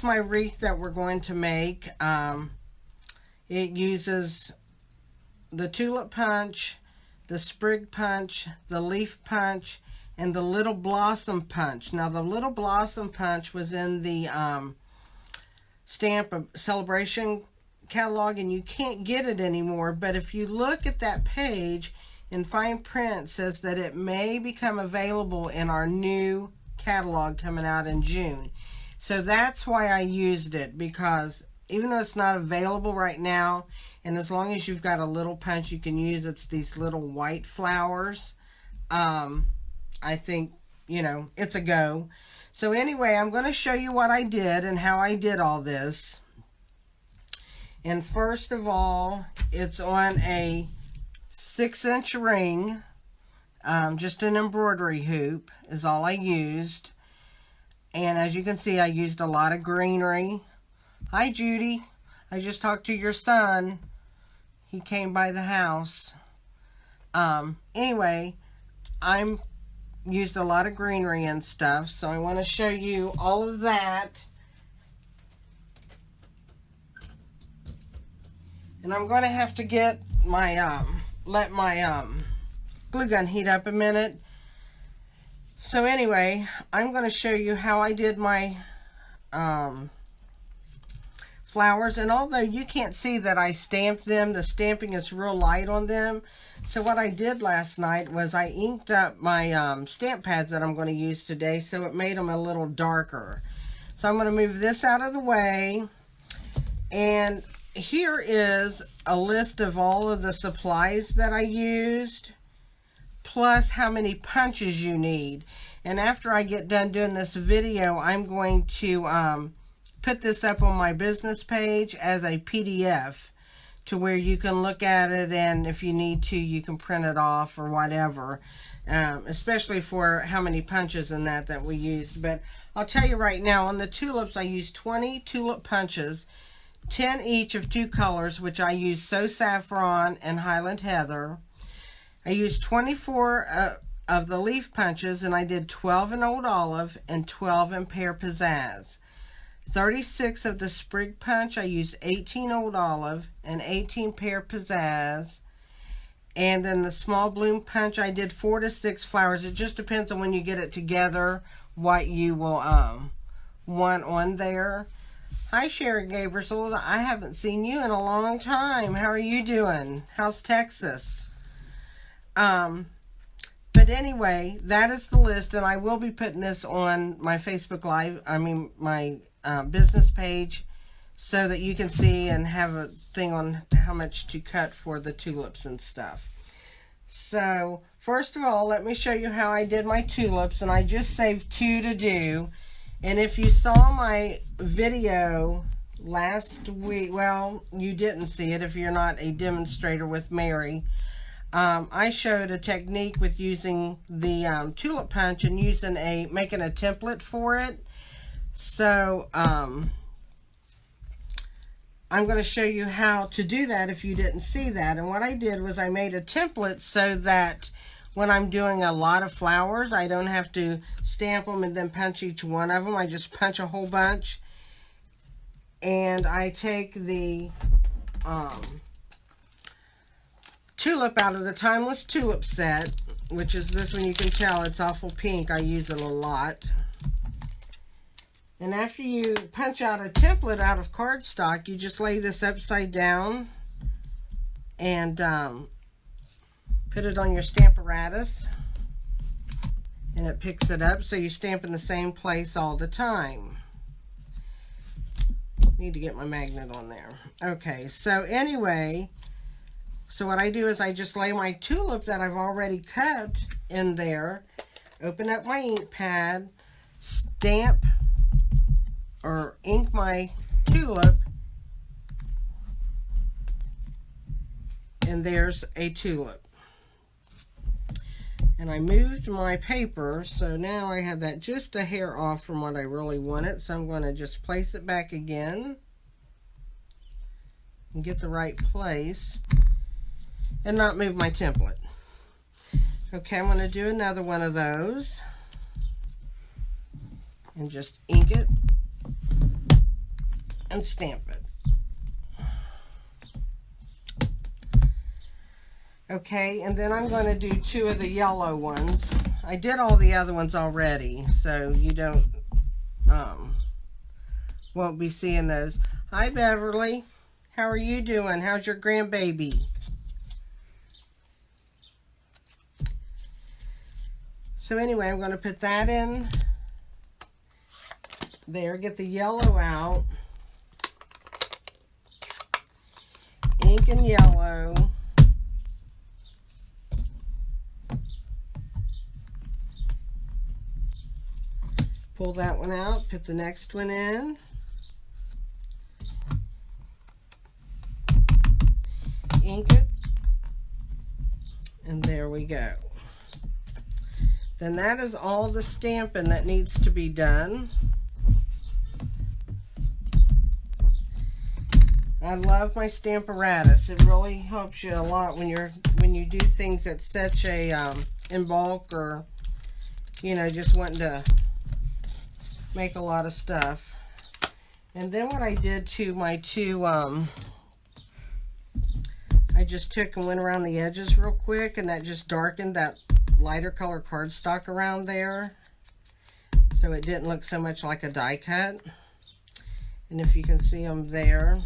my wreath that we're going to make. It uses the tulip punch, the sprig punch, the leaf punch, and the little blossom punch. Now the little blossom punch was in the Stamp Celebration catalog, and you can't get it anymore, but if you look at that page in fine print, it says that it may become available in our new catalog coming out in June. So that's why I used it, because even though it's not available right now, and as long as you've got a little punch you can use, it's these little white flowers. I think, you know, it's a go. So anyway, I'm going to show you what I did and how I did all this. And first of all, it's on a 6-inch ring. Just an embroidery hoop is all I used. And as you can see, I used a lot of greenery. Hi, Judy. I just talked to your son. He came by the house. Anyway, I'm used a lot of greenery and stuff, so I want to show you all of that. And I'm going to have to get my let my glue gun heat up a minute. So anyway, I'm going to show you how I did my flowers. And although you can't see that I stamped them, the stamping is real light on them. So what I did last night was I inked up my stamp pads that I'm going to use today, so it made them a little darker. So I'm going to move this out of the way. And here is a list of all of the supplies that I used, plus how many punches you need. And after I get done doing this video, I'm going to put this up on my business page as a PDF to where you can look at it, and if you need to, you can print it off or whatever, especially for how many punches and that we used. But I'll tell you right now, on the tulips, I used 20 tulip punches, 10 each of 2 colors, which I used So Saffron and Highland Heather. I used 24 of the leaf punches, and I did 12 in Old Olive and 12 in Pear Pizzazz. 36 of the sprig punch, I used 18 Old Olive and 18 Pear Pizzazz. And then the small bloom punch, I did 4 to 6 flowers. It just depends on when you get it together, what you will want on there. Hi, Sherry Gabriel. I haven't seen you in a long time. How are you doing? How's Texas? But anyway, that is the list, and I will be putting this on my Facebook Live, my business page, so that you can see and have a thing on how much to cut for the tulips and stuff. So, first of all, let me show you how I did my tulips, and I just saved 2 to do. And if you saw my video last week, well, you didn't see it if you're not a demonstrator with Mary. I showed a technique with using the tulip punch and making a template for it. So I'm going to show you how to do that if you didn't see that. And what I did was I made a template so that when I'm doing a lot of flowers, I don't have to stamp them and then punch each one of them. I just punch a whole bunch. And I take the tulip out of the Timeless Tulip set, which is this one. You can tell it's awful pink. I use it a lot. And after you punch out a template out of cardstock, you just lay this upside down and put it on your Stamparatus, and it picks it up, so you stamp in the same place all the time. Need to get my magnet on there. Okay, so anyway, so what I do is I just lay my tulip that I've already cut in there, open up my ink pad, stamp or ink my tulip, and there's a tulip. And I moved my paper, so now I have that just a hair off from what I really wanted, so I'm going to just place it back again and get the right place and not move my template. Okay, I'm going to do another one of those and just ink it. and stamp it. Okay, and then I'm going to do 2 of the yellow ones. I did all the other ones already, so you don't won't be seeing those. Hi Beverly, how are you doing? How's your grandbaby? So anyway, I'm going to put that in there, get the yellow out, ink and yellow. Pull that one out, put the next one in. Ink it. And there we go. Then that is all the stamping that needs to be done. I love my Stamparatus. It really helps you a lot when you do things at such a in bulk, or you know, just wanting to make a lot of stuff. And then what I did to my 2 I just took and went around the edges real quick, and that just darkened that lighter color cardstock around there, so it didn't look so much like a die cut. And if you can see them there,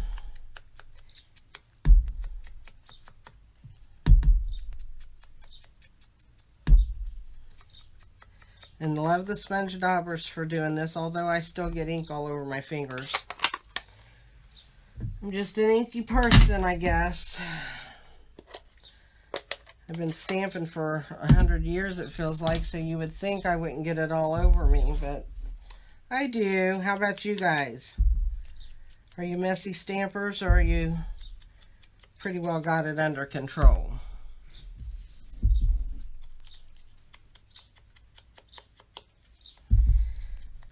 and love the sponge daubers for doing this, although I still get ink all over my fingers. I'm just an inky person, I guess. I've been stamping for 100 years, it feels like, so you would think I wouldn't get it all over me, but I do. How about you guys? Are you messy stampers, or are you pretty well got it under control?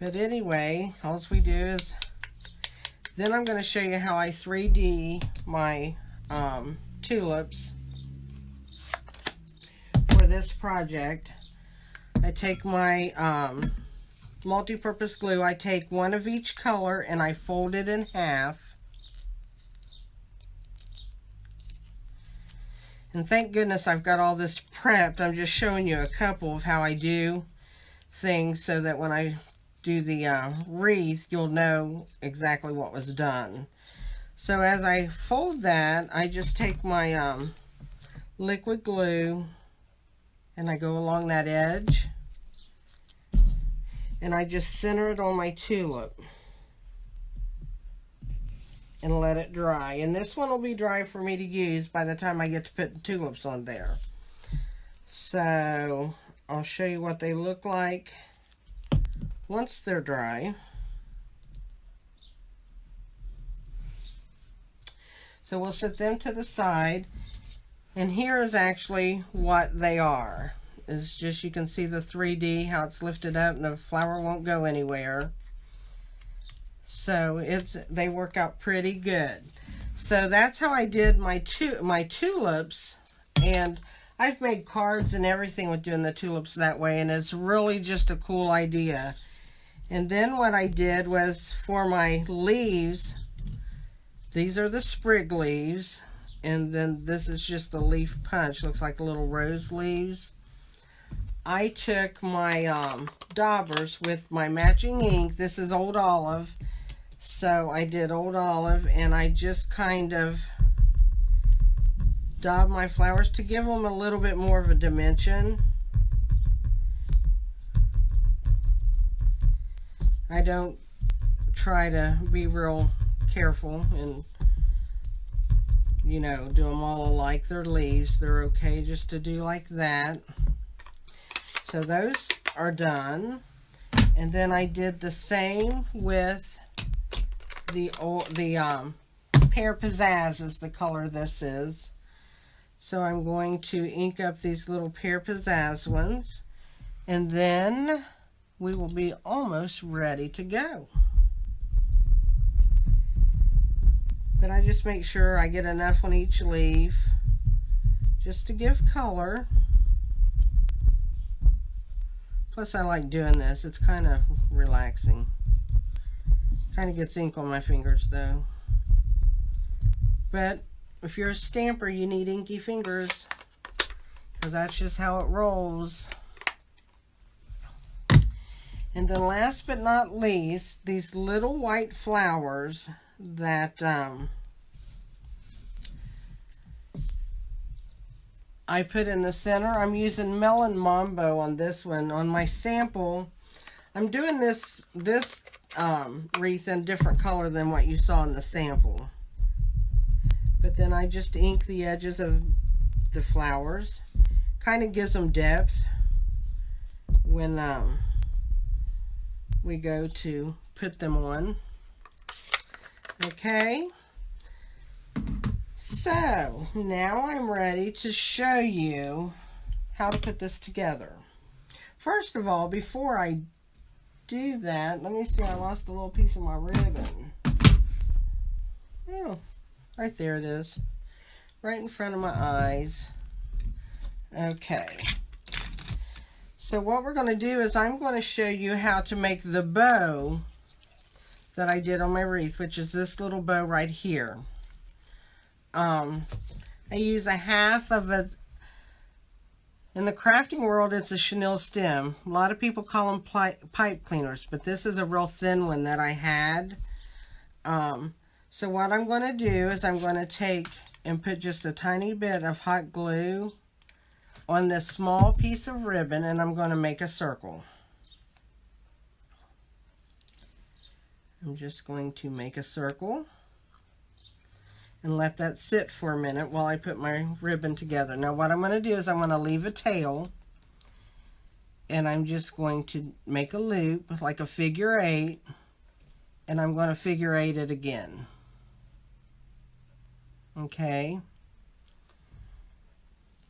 But anyway, all we do is, then I'm going to show you how I 3D my tulips for this project. I take my multi-purpose glue, I take 1 of each color and I fold it in half. And thank goodness I've got all this prepped. I'm just showing you a couple of how I do things so that when I do the wreath, you'll know exactly what was done. So as I fold that, I just take my liquid glue and I go along that edge and I just center it on my tulip and let it dry. And this one will be dry for me to use by the time I get to put the tulips on there. So I'll show you what they look like once they're dry. So we'll set them to the side, and here is actually what they are. It's just, you can see the 3D, how it's lifted up and the flower won't go anywhere. So they work out pretty good. So that's how I did my tulips, and I've made cards and everything with doing the tulips that way, and it's really just a cool idea. And then what I did was, for my leaves, these are the sprig leaves, and then this is just the leaf punch. Looks like little rose leaves. I took my daubers with my matching ink. This is Old Olive. So I did Old Olive, and I just kind of daub my flowers to give them a little bit more of a dimension. I don't try to be real careful and, you know, do them all alike. They're leaves. They're okay just to do like that. So those are done. And then I did the same with the Pear Pizzazz is the color this is. So I'm going to ink up these little Pear Pizzazz ones. And then we will be almost ready to go. But I just make sure I get enough on each leaf just to give color. Plus I like doing this. It's kind of relaxing. Kind of gets ink on my fingers though. But if you're a stamper, you need inky fingers, because that's just how it rolls. And then last but not least, these little white flowers that I put in the center. I'm using Melon Mambo on this one. On my sample, I'm doing this wreath in a different color than what you saw in the sample. But then I just ink the edges of the flowers. Kind of gives them depth when we go to put them on. Okay. So now I'm ready to show you how to put this together. First of all, before I do that, let me see, I lost a little piece of my ribbon. Oh, right there it is. Right in front of my eyes. Okay. So what we're going to do is I'm going to show you how to make the bow that I did on my wreath, which is this little bow right here. I use a half of a, in the crafting world, it's a chenille stem. A lot of people call them pipe cleaners, but this is a real thin one that I had. So what I'm going to do is I'm going to take and put just a tiny bit of hot glue on this small piece of ribbon, and I'm going to make a circle. I'm just going to make a circle and let that sit for a minute while I put my ribbon together. Now what I'm going to do is I'm going to leave a tail, and I'm just going to make a loop like a figure 8, and I'm going to figure 8 it again. Okay,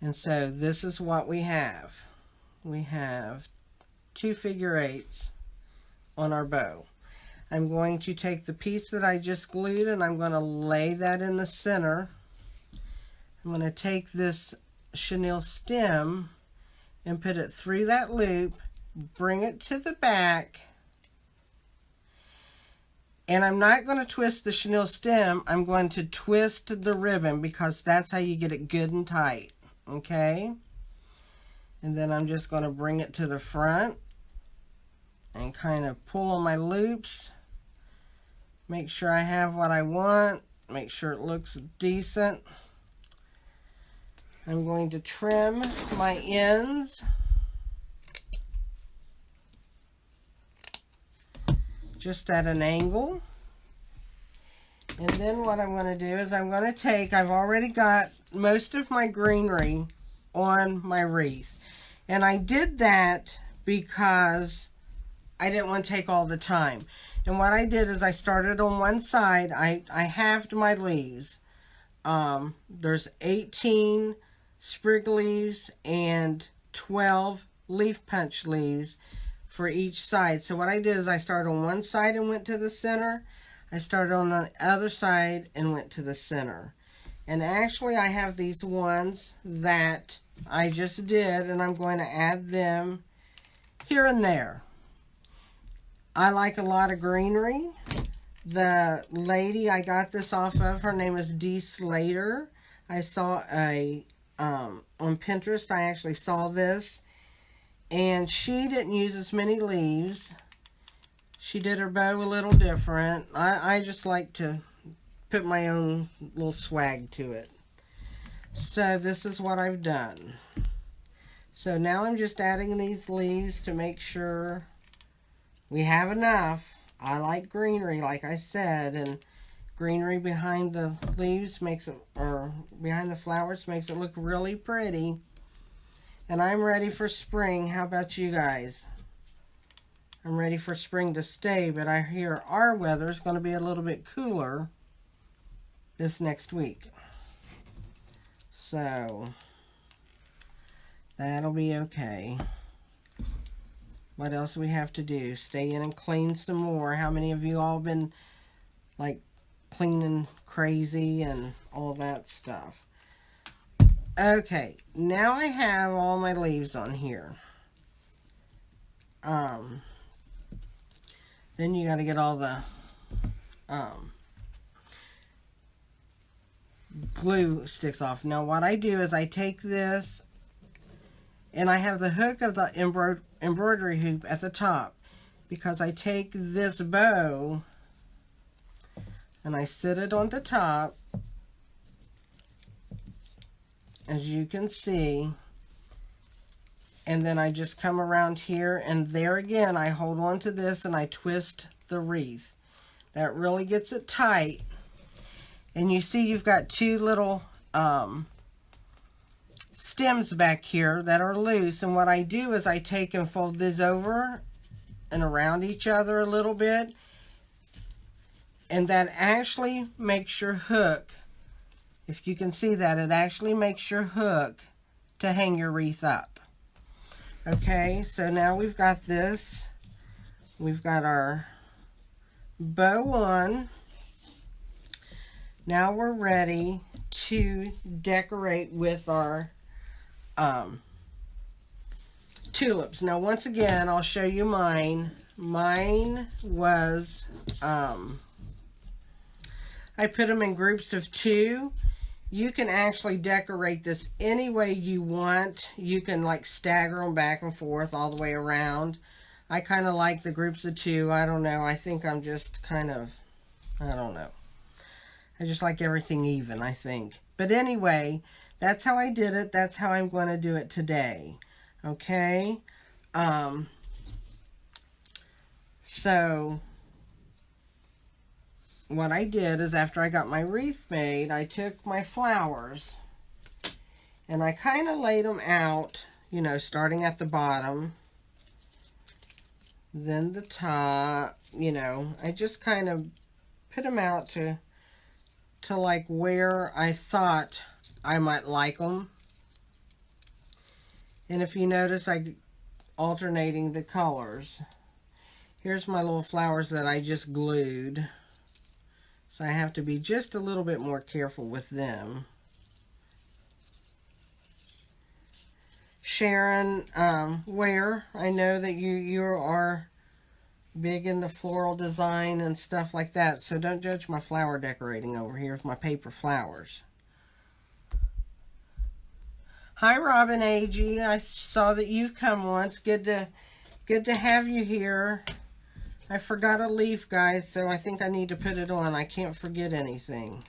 and so this is what we have. We have 2 figure 8s on our bow. I'm going to take the piece that I just glued, and I'm going to lay that in the center. I'm going to take this chenille stem and put it through that loop, bring it to the back, and I'm not going to twist the chenille stem. I'm going to twist the ribbon, because that's how you get it good and tight. Okay? And then I'm just going to bring it to the front and kind of pull on my loops. Make sure I have what I want. Make sure it looks decent. I'm going to trim my ends. Just at an angle. And then what I'm going to do is I'm going to take, I've already got most of my greenery on my wreath. And I did that because I didn't want to take all the time. And what I did is I started on one side. I halved my leaves. There's 18 sprig leaves and 12 leaf punch leaves for each side. So what I did is I started on one side and went to the center. I started on the other side and went to the center. And actually I have these ones that I just did, and I'm going to add them here and there. I like a lot of greenery. The lady I got this off of, her name is Dee Slater. I saw on Pinterest, I actually saw this, and she didn't use as many leaves. She did her bow a little different. I just like to put my own little swag to it. So this is what I've done. So now I'm just adding these leaves to make sure we have enough. I like greenery, like I said, and greenery behind the leaves makes it, or behind the flowers, makes it look really pretty. And I'm ready for spring. How about you guys? I'm ready for spring to stay, but I hear our weather is going to be a little bit cooler this next week. So that'll be okay. What else do we have to do? Stay in and clean some more. How many of you all been like cleaning crazy and all that stuff? Okay, now I have all my leaves on here. Then you got to get all the glue sticks off. Now what I do is I take this, and I have the hook of the embroidery hoop at the top, because I take this bow and I sit it on the top, as you can see, and then I just come around here, and there again I hold on to this and I twist the wreath. That really gets it tight. And you see you've got two little stems back here that are loose, and what I do is I take and fold this over and around each other a little bit, and that actually makes your hook, if you can see that, it actually makes your hook to hang your wreath up. Okay, so now we've got this, we've got our bow on. Now we're ready to decorate with our tulips. Now once again, I'll show you mine. Mine was, I put them in groups of 2. You can actually decorate this any way you want. You can like stagger them back and forth all the way around. I kind of like the groups of 2. I don't know. I think I'm just kind of, I don't know. I just like everything even, I think. But anyway, that's how I did it. That's how I'm going to do it today. Okay? So, what I did is after I got my wreath made, I took my flowers and I kind of laid them out, you know, starting at the bottom, then the top, you know. I just kind of put them out to like where I thought I might like them. And if you notice, I alternating the colors. Here's my little flowers that I just glued. So I have to be just a little bit more careful with them. Sharon Ware, I know that you are big in the floral design and stuff like that, so don't judge my flower decorating over here with my paper flowers. Hi Robin A.G. I saw that you've come once. Good to have you here. I forgot a leaf, guys, so I think I need to put it on. I can't forget anything.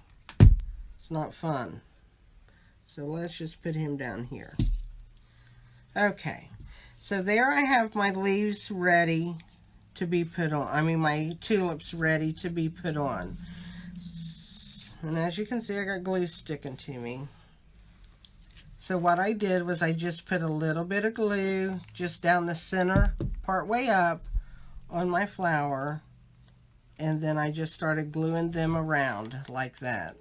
It's not fun. So let's just put him down here. Okay, so there I have my leaves ready to be put on. I mean, my tulips ready to be put on. And as you can see, I got glue sticking to me. So what I did was I just put a little bit of glue just down the center, part way up on my flower, and then I just started gluing them around like that.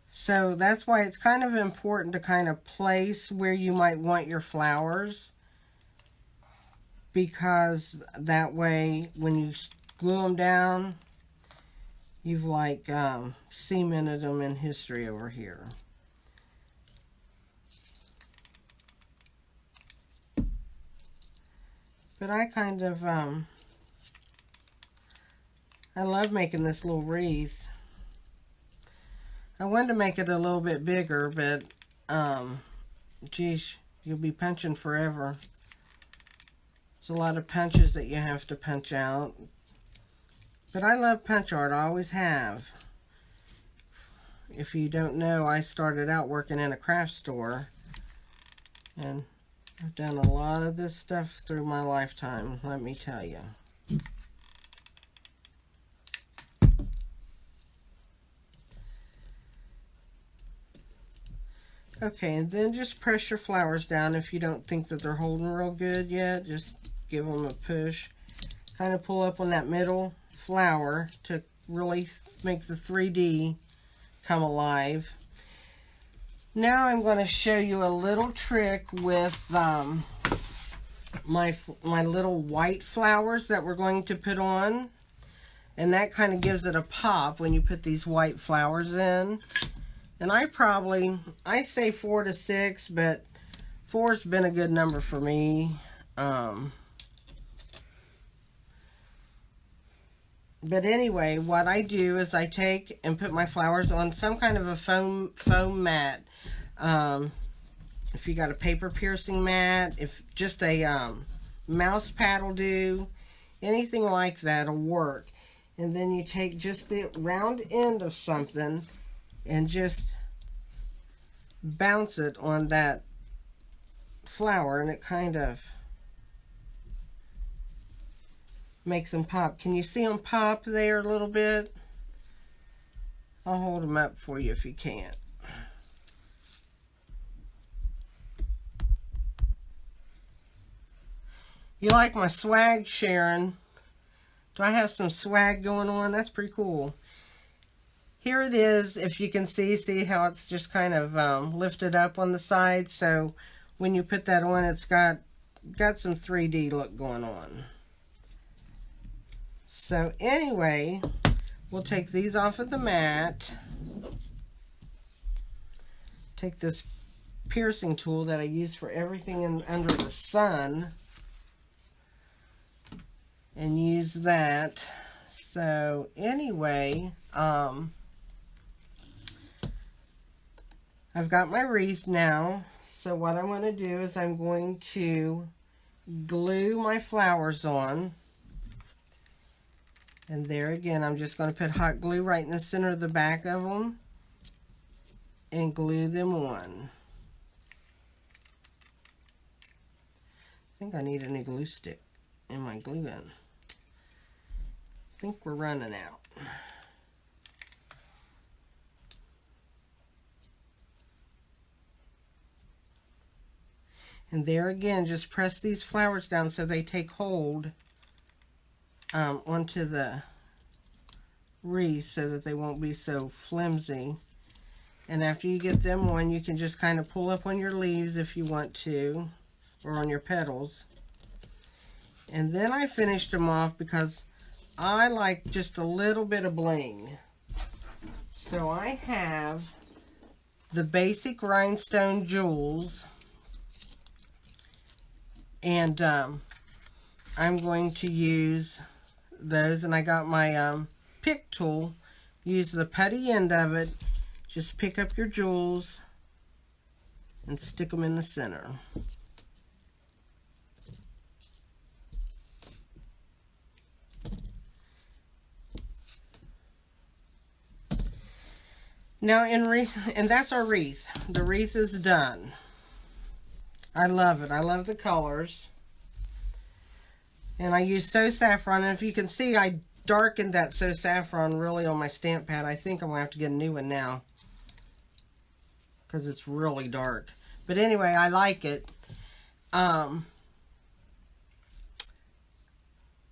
So that's why it's kind of important to kind of place where you might want your flowers, because that way when you glue them down, you've like cemented them in history over here. But I kind of, I love making this little wreath. I wanted to make it a little bit bigger, but, geez, you'll be punching forever. It's a lot of punches that you have to punch out. But I love punch art, I always have. If you don't know, I started out working in a craft store. And I've done a lot of this stuff through my lifetime, let me tell you. Okay, and then just press your flowers down if you don't think that they're holding real good yet. Just give them a push. Kind of pull up on that middle flower to really make the 3D come alive. Now I'm going to show you a little trick with my little white flowers that we're going to put on. And that kind of gives it a pop when you put these white flowers in. And I say 4 to 6, but 4's been a good number for me. But anyway, what I do is I take and put my flowers on some kind of a foam mat. If you got a paper piercing mat, if just a mouse pad will do, anything like that will work. And then you take just the round end of something and just bounce it on that flower, and it kind of makes them pop. Can you see them pop there a little bit? I'll hold them up for you if you can't. You like my swag, Sharon? Do I have some swag going on? That's pretty cool. Here it is. If you can see how it's just kind of lifted up on the side. So when you put that on, it's got some 3D look going on. So anyway, we'll take these off of the mat. Take this piercing tool that I use for everything under the sun, and use that. So anyway, I've got my wreath now. So what I'm going to do is I'm going to glue my flowers on. And there again, I'm just going to put hot glue right in the center of the back of them and glue them on. I think I need a new glue stick in my glue gun. I think we're running out. And there again, just press these flowers down so they take hold onto the wreath so that they won't be so flimsy. And after you get them on, you can just kind of pull up on your leaves if you want to, or on your petals. And then I finished them off because I like just a little bit of bling. So I have the basic rhinestone jewels, and I'm going to use those, and I got my pick tool. Use the putty end of it. Just pick up your jewels and stick them in the center. Now and that's our wreath. The wreath is done. I love it. I love the colors. And I use So Saffron, and if you can see, I darkened that So Saffron really on my stamp pad. I think I'm going to have to get a new one now, because it's really dark. But anyway, I like it.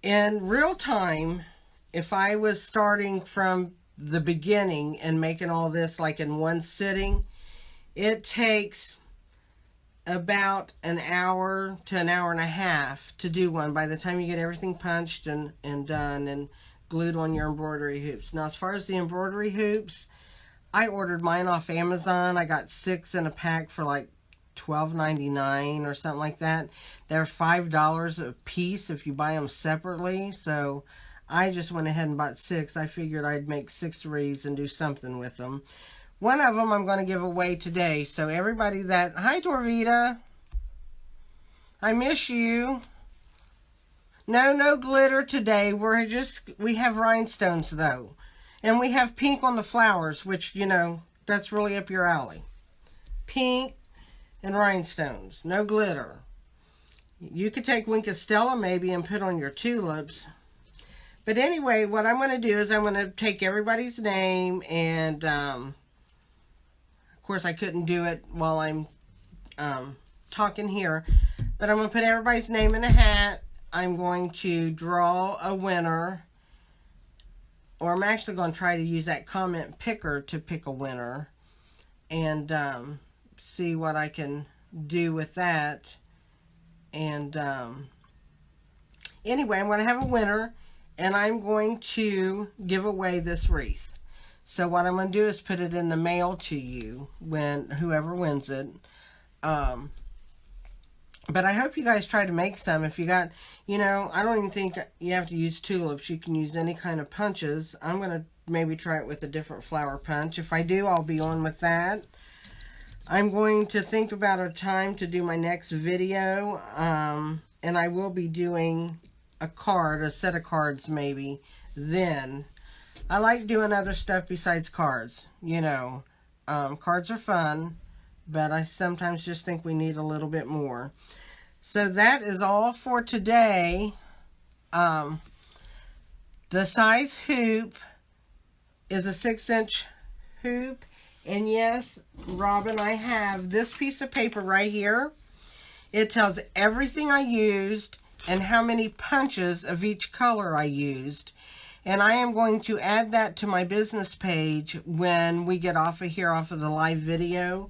In real time, if I was starting from the beginning and making all this like in one sitting, it takes about an hour to an hour and a half to do one by the time you get everything punched and done and glued on your embroidery hoops. Now, as far as the embroidery hoops, I ordered mine off Amazon. I got 6 in a pack for like $12.99 or something like that. They're $5 a piece if you buy them separately. So I just went ahead and bought 6. I figured I'd make 6 wreaths and do something with them. One of them I'm going to give away today. So everybody that... Hi, Dorvita. I miss you. No glitter today. We have rhinestones, though. And we have pink on the flowers, which, you know, that's really up your alley. Pink and rhinestones. No glitter. You could take Winkostella maybe and put on your tulips. But anyway, what I'm going to do is I'm going to take everybody's name, and of course I couldn't do it while I'm talking here, but I'm going to put everybody's name in a hat. I'm going to draw a winner, or I'm actually going to try to use that comment picker to pick a winner, and see what I can do with that. And anyway, I'm going to have a winner, and I'm going to give away this wreath. So what I'm going to do is put it in the mail to you when whoever wins it, But I hope you guys try to make some. If you got, you know, I don't even think you have to use tulips. You can use any kind of punches. I'm going to maybe try it with a different flower punch. If I do, I'll be on with that. I'm going to think about a time to do my next video. And I will be doing a card, a set of cards maybe, then. I like doing other stuff besides cards, you know. Cards are fun, but I sometimes just think we need a little bit more. So that is all for today. The size hoop is a 6-inch hoop. And yes, Robin, I have this piece of paper right here. It tells everything I used and how many punches of each color I used. And I am going to add that to my business page when we get off of here, off of the live video.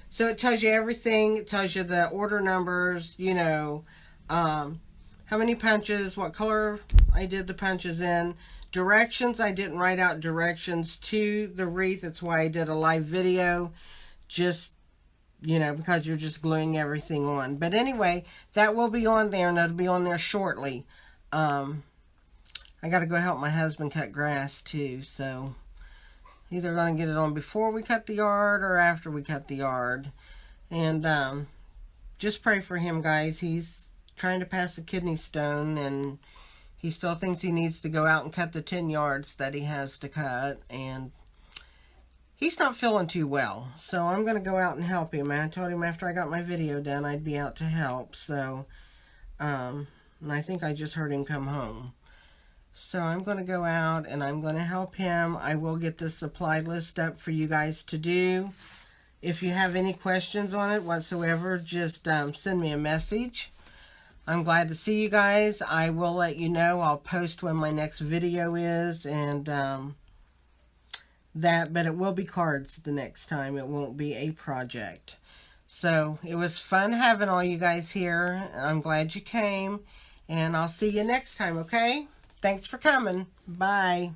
So it tells you everything. It tells you the order numbers, you know, how many punches, what color I did the punches in. Directions, I didn't write out directions to the wreath. That's why I did a live video. Just, you know, because you're just gluing everything on. But anyway, that will be on there, and it'll be on there shortly. I got to go help my husband cut grass, too. So, either going to get it on before we cut the yard or after we cut the yard. And just pray for him, guys. He's trying to pass a kidney stone, and he still thinks he needs to go out and cut the 10 yards that he has to cut. And he's not feeling too well. So I'm going to go out and help him. I told him after I got my video done, I'd be out to help. So, and I think I just heard him come home. So I'm going to go out and I'm going to help him. I will get this supply list up for you guys to do. If you have any questions on it whatsoever, just send me a message. I'm glad to see you guys. I will let you know. I'll post when my next video is, and but it will be cards the next time. It won't be a project. So it was fun having all you guys here. I'm glad you came, and I'll see you next time, okay? Thanks for coming. Bye.